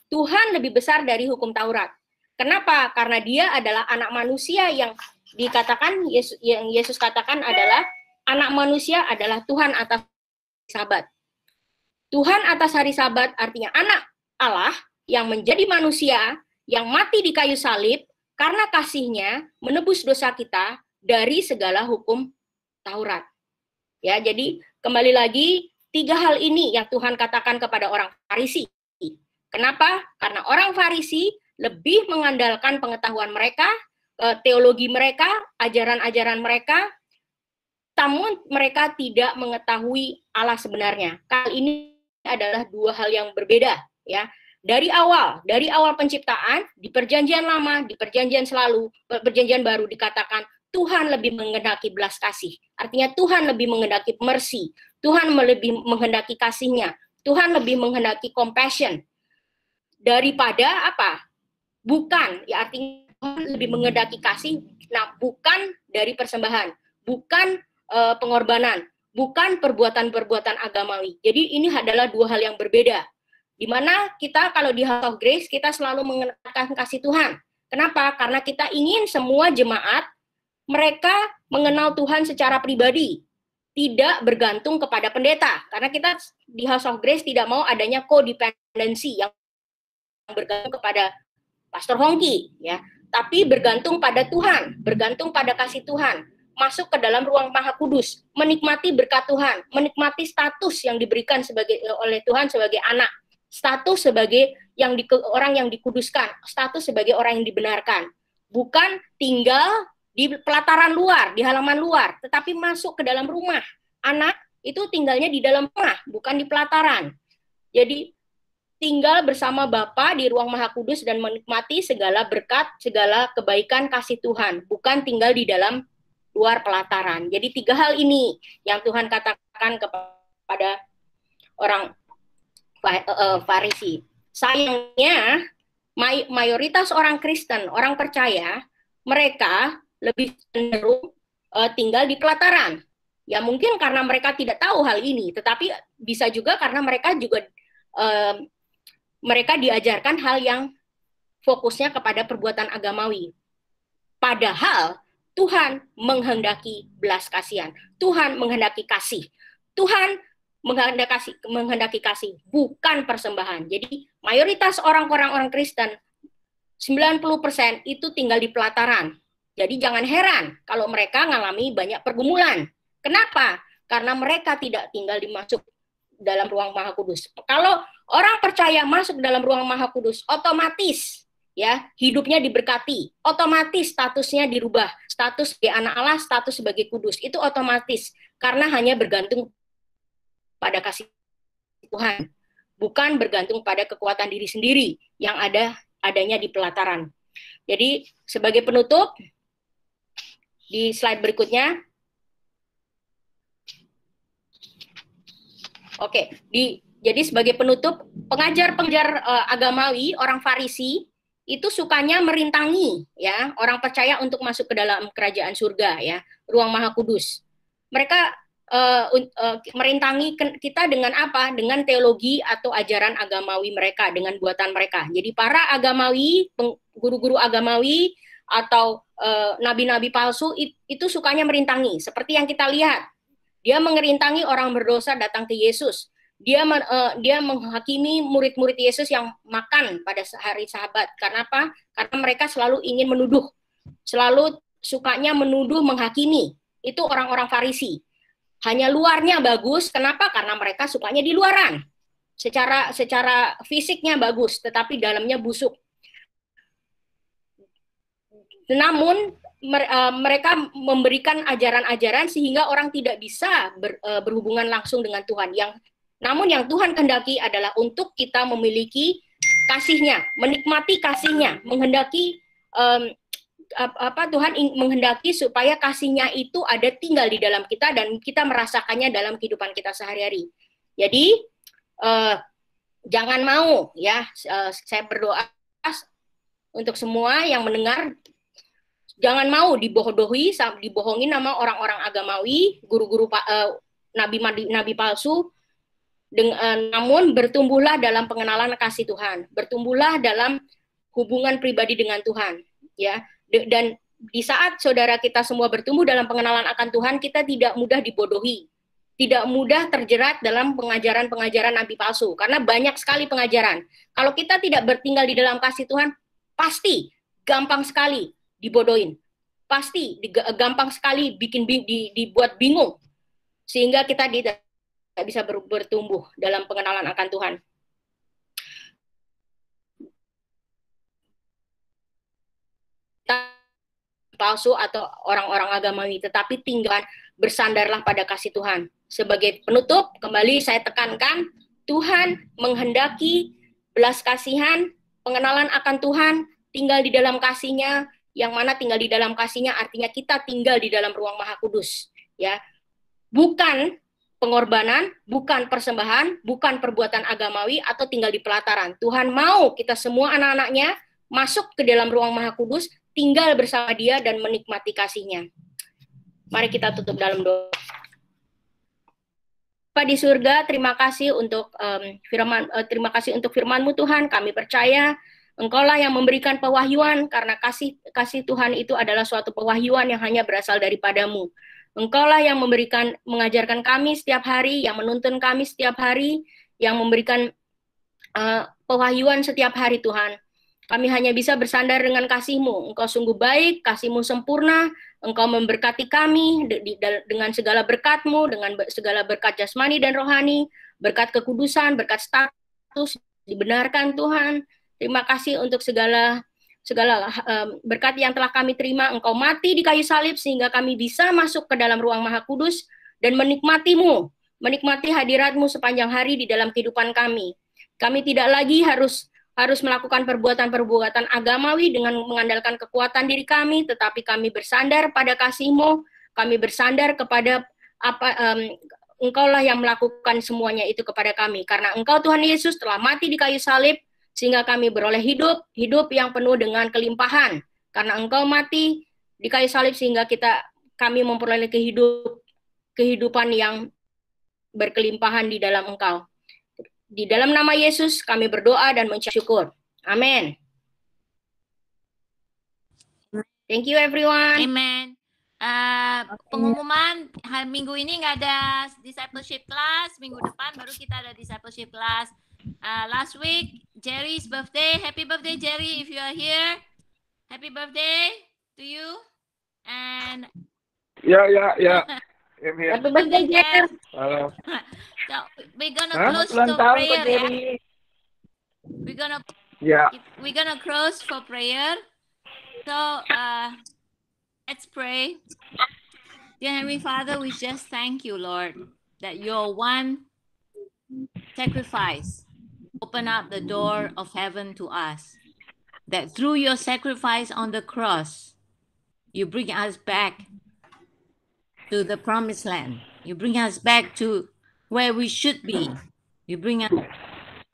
Tuhan lebih besar dari hukum Taurat. Kenapa? Karena Dia adalah anak manusia yang dikatakan yang Yesus katakan adalah anak manusia adalah Tuhan atas hari Sabat. Tuhan atas hari Sabat artinya anak Allah yang menjadi manusia, yang mati di kayu salib karena kasih-Nya menebus dosa kita dari segala hukum Taurat. Ya, jadi kembali lagi 3 hal ini yang Tuhan katakan kepada orang Farisi. Kenapa? Karena orang Farisi lebih mengandalkan pengetahuan mereka, teologi mereka, ajaran-ajaran mereka, namun mereka tidak mengetahui Allah sebenarnya. Kali ini adalah 2 hal yang berbeda, ya. Dari awal penciptaan, di perjanjian lama, di perjanjian baru dikatakan Tuhan lebih menghendaki belas kasih. Artinya Tuhan lebih menghendaki mercy, Tuhan lebih menghendaki kasih-Nya, Tuhan lebih menghendaki compassion daripada apa? Bukan, ya artinya Tuhan lebih menghendaki kasih, nah bukan dari persembahan, bukan pengorbanan, bukan perbuatan-perbuatan agamawi. Jadi ini adalah 2 hal yang berbeda. Di mana kita kalau di House of Grace kita selalu mengenalkan kasih Tuhan. Kenapa? Karena kita ingin semua jemaat mereka mengenal Tuhan secara pribadi, tidak bergantung kepada pendeta. Karena kita di House of Grace tidak mau adanya codependency yang bergantung kepada Pastor Hongki, ya. Tapi bergantung pada Tuhan, bergantung pada kasih Tuhan. Masuk ke dalam ruang maha kudus, menikmati berkat Tuhan, menikmati status yang diberikan oleh Tuhan sebagai anak, status sebagai orang yang dikuduskan, status sebagai orang yang dibenarkan. Bukan tinggal di pelataran luar, di halaman luar, tetapi masuk ke dalam rumah. Anak itu tinggalnya di dalam rumah, bukan di pelataran. Jadi tinggal bersama Bapa di ruang maha kudus dan menikmati segala berkat, segala kebaikan kasih Tuhan, bukan tinggal di dalam luar pelataran. Jadi 3 hal ini yang Tuhan katakan kepada orang Farisi. Sayangnya mayoritas orang Kristen, orang percaya, mereka lebih cenderung tinggal di pelataran. Ya mungkin karena mereka tidak tahu hal ini, tetapi bisa juga karena mereka mereka diajarkan hal yang fokusnya kepada perbuatan agamawi. Padahal Tuhan menghendaki belas kasihan. Tuhan menghendaki kasih. Tuhan menghendaki kasih, bukan persembahan. Jadi mayoritas orang Kristen, 90% itu tinggal di pelataran. Jadi jangan heran kalau mereka mengalami banyak pergumulan. Kenapa? Karena mereka tidak tinggal masuk dalam ruang maha kudus. Kalau orang percaya masuk dalam ruang maha kudus, otomatis ya hidupnya diberkati, otomatis statusnya dirubah, status sebagai anak Allah, status sebagai kudus, itu otomatis karena hanya bergantung pada kasih Tuhan, bukan bergantung pada kekuatan diri sendiri yang adanya di pelataran. Jadi sebagai penutup di slide berikutnya, jadi sebagai penutup pengajar-pengajar agamawi orang Farisi itu sukanya merintangi ya orang percaya untuk masuk ke dalam kerajaan surga ya, ruang maha kudus. Mereka merintangi kita dengan apa? Dengan teologi atau ajaran agamawi mereka, dengan buatan mereka. Jadi para agamawi, guru-guru agamawi atau nabi-nabi palsu itu sukanya merintangi. Seperti yang kita lihat, dia mengerintangi orang berdosa datang ke Yesus. Dia menghakimi murid-murid Yesus yang makan pada hari Sabat. Karena apa? Karena mereka selalu ingin menuduh, selalu sukanya menuduh, menghakimi. Itu orang-orang Farisi. Hanya luarnya bagus, kenapa? Karena mereka sukanya di luaran. Secara fisiknya bagus, tetapi dalamnya busuk. Namun mereka memberikan ajaran-ajaran sehingga orang tidak bisa berhubungan langsung dengan Tuhan. Namun yang Tuhan kehendaki adalah untuk kita memiliki kasih-Nya, menikmati kasih-Nya, menghendaki Tuhan menghendaki supaya kasih-Nya itu ada tinggal di dalam kita dan kita merasakannya dalam kehidupan kita sehari-hari. Jadi jangan mau ya, saya berdoa untuk semua yang mendengar, jangan mau dibohongi nama orang-orang agamawi, guru-guru nabi palsu. Namun bertumbuhlah dalam pengenalan kasih Tuhan, bertumbuhlah dalam hubungan pribadi dengan Tuhan, ya. Dan di saat saudara kita semua bertumbuh dalam pengenalan akan Tuhan, kita tidak mudah dibodohi, tidak mudah terjerat dalam pengajaran-pengajaran nabi palsu, karena banyak sekali pengajaran. Kalau kita tidak bertinggal di dalam kasih Tuhan, pasti gampang sekali dibodohin, pasti gampang sekali dibuat bingung, sehingga kita tidak bisa bertumbuh dalam pengenalan akan Tuhan. Palsu atau orang-orang agamawi, tetapi tinggal bersandarlah pada kasih Tuhan. Sebagai penutup, kembali saya tekankan, Tuhan menghendaki belas kasihan, pengenalan akan Tuhan, tinggal di dalam kasih-Nya, yang mana tinggal di dalam kasih-Nya artinya kita tinggal di dalam ruang maha kudus, ya. Bukan pengorbanan, bukan persembahan, bukan perbuatan agamawi atau tinggal di pelataran. Tuhan mau kita semua anak-anaknya masuk ke dalam ruang maha kudus, tinggal bersama Dia dan menikmati kasih-Nya. Mari kita tutup dalam doa. Bapa di surga, terima kasih untuk terima kasih untuk firman-Mu Tuhan. Kami percaya Engkaulah yang memberikan pewahyuan, karena kasih Tuhan itu adalah suatu pewahyuan yang hanya berasal daripada-Mu. Engkaulah yang mengajarkan kami setiap hari, yang menuntun kami setiap hari, yang memberikan pewahyuan setiap hari Tuhan. Kami hanya bisa bersandar dengan kasih-Mu. Engkau sungguh baik, kasih-Mu sempurna, Engkau memberkati kami dengan segala berkat-Mu, dengan segala berkat jasmani dan rohani, berkat kekudusan, berkat status, dibenarkan Tuhan. Terima kasih untuk segala berkat yang telah kami terima. Engkau mati di kayu salib sehingga kami bisa masuk ke dalam ruang maha kudus dan menikmati-Mu, menikmati hadirat-Mu sepanjang hari di dalam kehidupan kami. Kami tidak lagi harus melakukan perbuatan-perbuatan agamawi dengan mengandalkan kekuatan diri kami, tetapi kami bersandar pada kasih-Mu, kami bersandar kepada Engkaulah yang melakukan semuanya itu kepada kami. Karena Engkau Tuhan Yesus telah mati di kayu salib, sehingga kami beroleh hidup yang penuh dengan kelimpahan. Karena Engkau mati di kayu salib sehingga kami memperoleh kehidupan yang berkelimpahan di dalam Engkau. Di dalam nama Yesus kami berdoa dan mengucap syukur. Amin. Thank you everyone. Amen. Pengumuman minggu ini nggak ada discipleship class, minggu depan baru kita ada discipleship class. Last week Jerry's birthday. Happy birthday Jerry if you are here. Happy birthday to you. And Yeah. I'm here. Happy birthday Jerry. Halo. So we're gonna Hah? close Ulang to tahun prayer. Kak Jerry. We're gonna close for prayer. So let's pray. Dear Heavenly Father, we just thank you, Lord, that your one sacrifice open up the door of heaven to us. That through your sacrifice on the cross, you bring us back to the promised land. You bring us back to where we should be. You bring us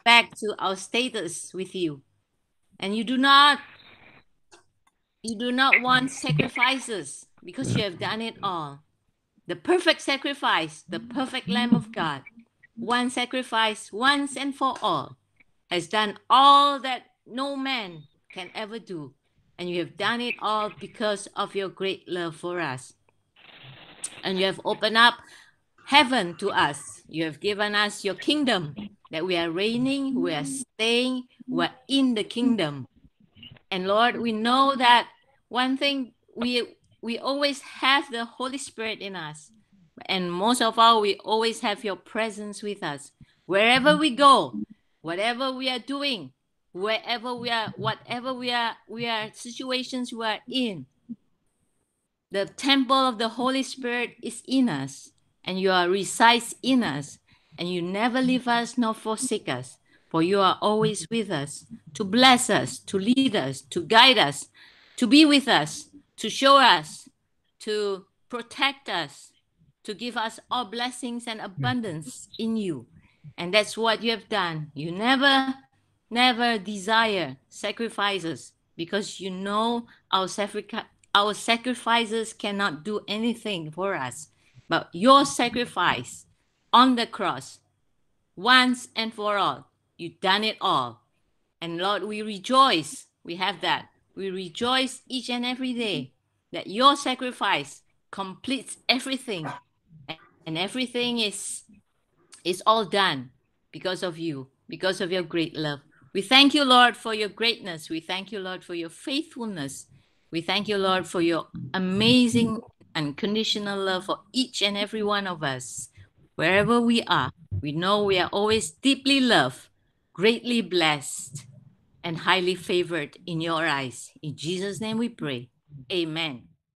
back to our status with you. And you do not want sacrifices because you have done it all. The perfect sacrifice, the perfect Lamb of God, one sacrifice once and for all, has done all that no man can ever do. And you have done it all because of your great love for us. And you have opened up heaven to us. You have given us your kingdom, that we are reigning, we are staying, we are in the kingdom. And Lord, we know that one thing, we always have the Holy Spirit in us. And most of all, we always have your presence with us. Wherever we go, whatever we are doing, wherever we are, whatever we are situations we are in, the temple of the Holy Spirit is in us, and you are resides in us, and you never leave us nor forsake us, for you are always with us, to bless us, to lead us, to guide us, to be with us, to show us, to protect us, to give us all blessings and abundance in you. And that's what you have done. You never desire sacrifices, because you know our sacrifices cannot do anything for us. But your sacrifice on the cross, once and for all, you've done it all. And Lord, we rejoice. We have that. We rejoice each and every day that your sacrifice completes everything. And everything is all done because of you, because of your great love. We thank you, Lord, for your greatness. We thank you, Lord, for your faithfulness. We thank you, Lord, for your amazing unconditional love for each and every one of us. Wherever we are, we know we are always deeply loved, greatly blessed, and highly favored in your eyes. In Jesus' name we pray. Amen.